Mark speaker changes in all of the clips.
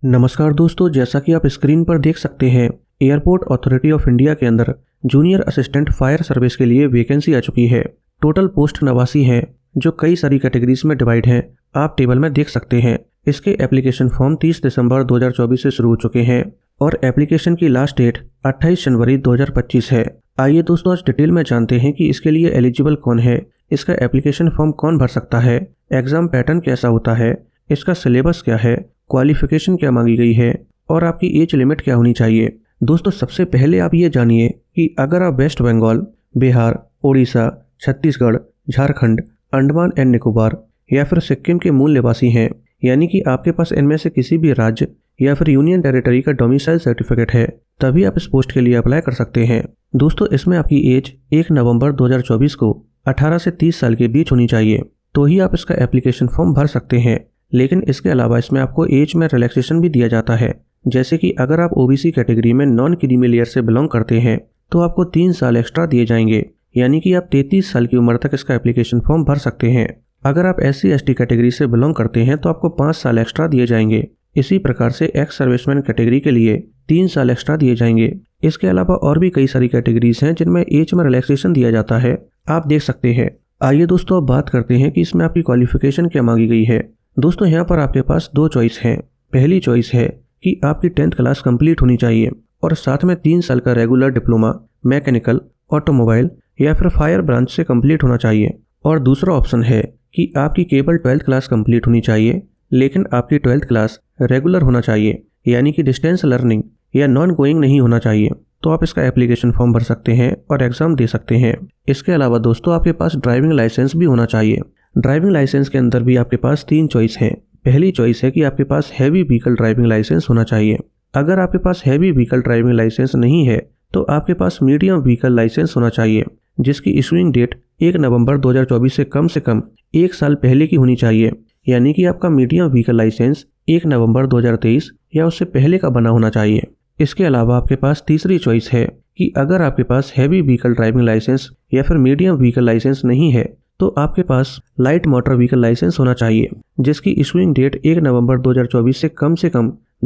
Speaker 1: नमस्कार दोस्तों, जैसा कि आप स्क्रीन पर देख सकते हैं, एयरपोर्ट अथॉरिटी ऑफ इंडिया के अंदर जूनियर असिस्टेंट फायर सर्विस के लिए वैकेंसी आ चुकी है। टोटल पोस्ट 89 हैं, जो कई सारी कैटेगरीज में डिवाइड हैं। आप टेबल में देख सकते हैं। इसके एप्लीकेशन फॉर्म 30 दिसंबर 2024 से शुरू हो चुके हैं और एप्लीकेशन की लास्ट डेट 28 जनवरी 2025 है। आइए दोस्तों, आज डिटेल में जानते हैं कि इसके लिए एलिजिबल कौन है, इसका एप्लीकेशन फॉर्म कौन भर सकता है, एग्जाम पैटर्न कैसा होता है, इसका सिलेबस क्या है, क्वालिफिकेशन क्या मांगी गई है और आपकी एज लिमिट क्या होनी चाहिए। दोस्तों, सबसे पहले आप ये जानिए कि अगर आप वेस्ट बंगाल, बिहार, उड़ीसा, छत्तीसगढ़, झारखंड, अंडमान एंड निकोबार या फिर सिक्किम के मूल निवासी हैं, यानी कि आपके पास इनमें से किसी भी राज्य या फिर यूनियन टेरिटरी का डोमिसाइल सर्टिफिकेट है, तभी आप इस पोस्ट के लिए अप्लाई कर सकते हैं। दोस्तों, इसमें आपकी एज 1 नवंबर 2024 को 18 से 30 साल के बीच होनी चाहिए, तो ही आप इसका एप्लीकेशन फॉर्म भर सकते हैं। लेकिन इसके अलावा इसमें आपको एज में रिलैक्सेशन भी दिया जाता है। जैसे कि अगर आप ओबीसी कैटेगरी में नॉन क्रीमी लेयर से बिलोंग करते हैं तो आपको 3 साल एक्स्ट्रा दिए जाएंगे, यानी कि आप 33 साल की उम्र तक इसका एप्लीकेशन फॉर्म भर सकते हैं। अगर आप SC ST कैटेगरी से बिलोंग करते हैं तो आपको 5 साल एक्स्ट्रा दिए जाएंगे। इसी प्रकार से एक्स सर्विसमैन कैटेगरी के लिए 3 साल एक्स्ट्रा दिए जाएंगे। इसके अलावा और भी कई सारी कैटेगरीज हैं जिनमें एज में रिलैक्सेशन दिया जाता है, आप देख सकते हैं। आइए दोस्तों, अब बात करते हैं कि इसमें आपकी क्वालिफिकेशन क्या मांगी गई है। दोस्तों, यहाँ पर आपके पास 2 चॉइस हैं। पहली चॉइस है कि आपकी 10th क्लास कंप्लीट होनी चाहिए और साथ में 3 साल का रेगुलर डिप्लोमा मैकेनिकल, ऑटोमोबाइल या फिर फायर ब्रांच से कंप्लीट होना चाहिए। और दूसरा ऑप्शन है कि आपकी केवल 12th क्लास कंप्लीट होनी चाहिए, लेकिन आपकी 12th क्लास रेगुलर होना चाहिए, यानी कि डिस्टेंस लर्निंग या नॉन गोइंग नहीं होना चाहिए। तो आप इसका एप्लीकेशन फॉर्म भर सकते हैं और एग्जाम दे सकते हैं। इसके अलावा दोस्तों, आपके पास ड्राइविंग लाइसेंस भी होना चाहिए। ड्राइविंग लाइसेंस के अंदर भी आपके पास 3 चॉइस हैं। पहली चॉइस है कि आपके पास हैवी व्हीकल ड्राइविंग लाइसेंस होना चाहिए। अगर आपके पास हैवी व्हीकल ड्राइविंग लाइसेंस नहीं है तो आपके पास मीडियम व्हीकल लाइसेंस होना चाहिए, जिसकी इशूइंग डेट 1 नवंबर 2024 से कम 1 साल पहले की होनी चाहिए, यानी कि आपका मीडियम व्हीकल लाइसेंस 1 नवंबर 2023 या उससे पहले का बना होना चाहिए। इसके अलावा आपके पास तीसरी चॉइस है कि अगर आपके पास हैवी व्हीकल ड्राइविंग लाइसेंस या फिर मीडियम व्हीकल लाइसेंस नहीं है तो आपके पास लाइट मोटर व्हीकल लाइसेंस होना चाहिए, जिसकी इशूइंग डेट 1 नवंबर 2024 से कम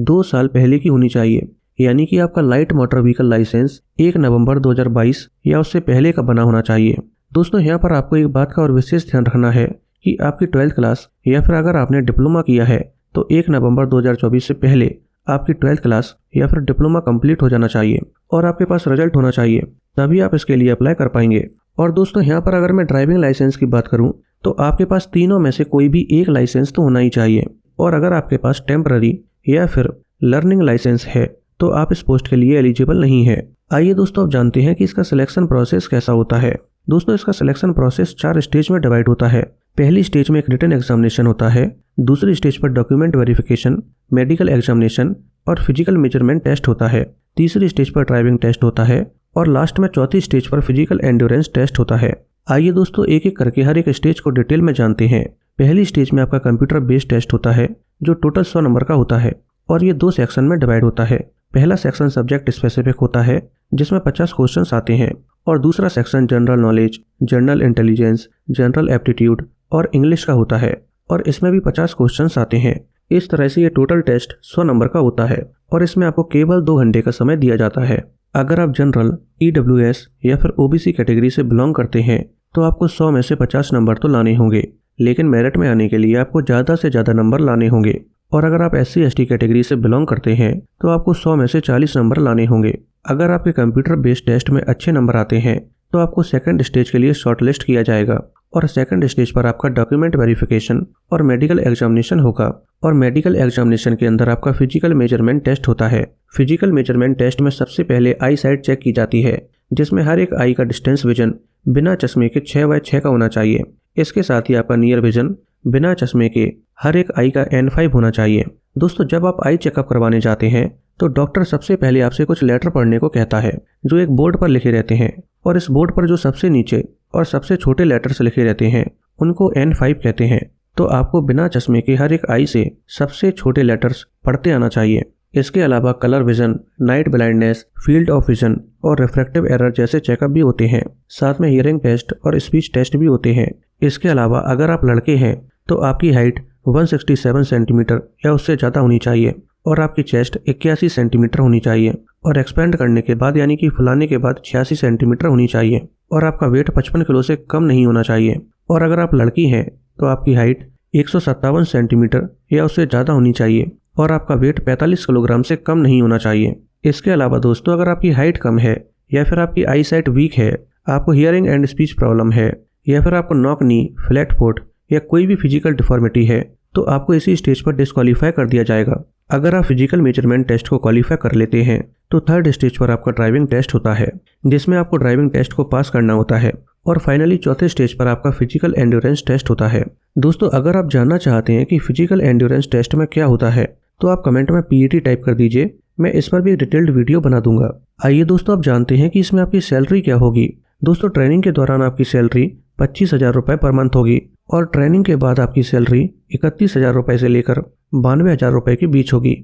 Speaker 1: 2 साल पहले की होनी चाहिए, यानी कि आपका लाइट मोटर व्हीकल लाइसेंस 1 नवंबर 2022 या उससे पहले का बना होना चाहिए। दोस्तों, यहाँ पर आपको एक बात का और विशेष ध्यान रखना है कि आपकी 12th क्लास या फिर अगर आपने डिप्लोमा किया है तो 1 नवंबर 2024 से पहले आपकी 12th क्लास या फिर डिप्लोमा कंप्लीट हो जाना चाहिए और आपके पास रिजल्ट होना चाहिए, तभी आप इसके लिए अप्लाई कर पाएंगे। और दोस्तों, यहाँ पर अगर मैं ड्राइविंग लाइसेंस की बात करूँ तो आपके पास तीनों में से कोई भी एक लाइसेंस तो होना ही चाहिए। और अगर आपके पास टेम्पररी या फिर लर्निंग लाइसेंस है तो आप इस पोस्ट के लिए एलिजिबल नहीं है। आइए दोस्तों, अब जानते हैं कि इसका सिलेक्शन प्रोसेस कैसा होता है। दोस्तों, इसका सिलेक्शन प्रोसेस 4 स्टेज में डिवाइड होता है। पहली स्टेज में एक रिटन एग्जामिनेशन होता है, दूसरी स्टेज पर डॉक्यूमेंट वेरिफिकेशन, मेडिकल एग्जामिनेशन और फिजिकल मेजरमेंट टेस्ट होता है, तीसरी स्टेज पर ड्राइविंग टेस्ट होता है और लास्ट में चौथी स्टेज पर फिजिकल एंड्योरेंस टेस्ट होता है। आइए दोस्तों, एक एक करके हर एक स्टेज को डिटेल में जानते हैं। पहली स्टेज में आपका कंप्यूटर बेस्ड टेस्ट होता है, जो टोटल 100 नंबर का होता है और ये 2 सेक्शन में डिवाइड होता है। पहला सेक्शन सब्जेक्ट स्पेसिफिक होता है, जिसमें 50 क्वेश्चंस आते हैं और दूसरा section general knowledge, general intelligence, general aptitude और इंग्लिश का होता है और इसमें भी 50 क्वेश्चंस आते हैं। इस तरह से ये टोटल टेस्ट 100 नंबर का होता है और इसमें आपको केवल 2 घंटे का समय दिया जाता है। अगर आप जनरल, EWS या फिर OBC कैटेगरी से बिलोंग करते हैं तो आपको 100 में से 50 नंबर तो लाने होंगे, लेकिन मेरिट में आने के लिए आपको ज़्यादा से ज़्यादा नंबर लाने होंगे। और अगर आप SC ST कैटेगरी से बिलोंग करते हैं तो आपको 100 में से 40 नंबर लाने होंगे। अगर आपके कंप्यूटर बेस्ड टेस्ट में अच्छे नंबर आते हैं तो आपको सेकंड स्टेज के लिए शॉर्टलिस्ट किया जाएगा और सेकंड स्टेज पर आपका डॉक्यूमेंट वेरिफिकेशन और मेडिकल एग्जामिनेशन होगा। और मेडिकल एग्जामिनेशन के अंदर आपका फिजिकल मेजरमेंट टेस्ट होता है। फिजिकल मेजरमेंट टेस्ट में सबसे पहले आई साइट चेक की जाती है, जिसमें हर एक आई का डिस्टेंस विजन बिना चश्मे के 6/6 का होना चाहिए। इसके साथ ही आपका नियर विजन बिना चश्मे के हर एक आई का N5 होना चाहिए। दोस्तों, जब आप आई चेकअप करवाने जाते हैं तो डॉक्टर सबसे पहले आपसे कुछ लेटर पढ़ने को कहता है, जो एक बोर्ड पर लिखे रहते हैं और इस बोर्ड पर जो सबसे नीचे और सबसे छोटे लेटर्स लिखे रहते हैं उनको N5 कहते हैं। तो आपको बिना चश्मे के हर एक आई से सबसे छोटे लेटर्स पढ़ते आना चाहिए। इसके अलावा colour vision, night blindness, field of vision और रिफ्रैक्टिव एरर जैसे चेकअप भी होते हैं। साथ में हियरिंग टेस्ट और स्पीच टेस्ट भी होते हैं। इसके अलावा अगर आप लड़के हैं तो आपकी हाइट 167 सेंटीमीटर या उससे ज़्यादा होनी चाहिए और आपकी चेस्ट 81 सेंटीमीटर होनी चाहिए और एक्सपेंड करने के बाद यानी कि फुलाने के बाद 86 सेंटीमीटर होनी चाहिए और आपका वेट 55 किलो से कम नहीं होना चाहिए। और अगर आप लड़की हैं तो आपकी हाइट 157 सेंटीमीटर या उससे ज़्यादा होनी चाहिए और आपका वेट 45 किलोग्राम से कम नहीं होना चाहिए। इसके अलावा दोस्तों, अगर आपकी हाइट कम है या फिर आपकी आई साइट वीक है, आपको हियरिंग एंड स्पीच प्रॉब्लम है या फिर आपको नॉक नी, फ्लैट फुट या कोई भी फिजिकल डिफॉर्मिटी है तो आपको इसी स्टेज पर डिस्क्वालीफाई कर दिया जाएगा। अगर आप फिजिकल मेजरमेंट टेस्ट को क्वालिफाई कर लेते हैं तो थर्ड स्टेज पर आपका ड्राइविंग टेस्ट होता है जिसमें आपको ड्राइविंग टेस्ट को पास करना होता है और फाइनली चौथे स्टेज पर आपका फिजिकल एंड्योरेंस टेस्ट होता है। दोस्तों, अगर आप जानना चाहते हैं कि फिजिकल एंड्योरेंस टेस्ट में क्या होता है तो आप कमेंट में PET टाइप कर दीजिए, मैं इस पर भी डिटेल्ड वीडियो बना दूंगा। आइए दोस्तों, आप जानते हैं कि इसमें आपकी सैलरी क्या होगी। दोस्तों, ट्रेनिंग के दौरान आपकी सैलरी 25,000 रुपये पर मंथ होगी और ट्रेनिंग के बाद आपकी सैलरी 31,000 रुपये से लेकर 92,000 रुपये के बीच होगी।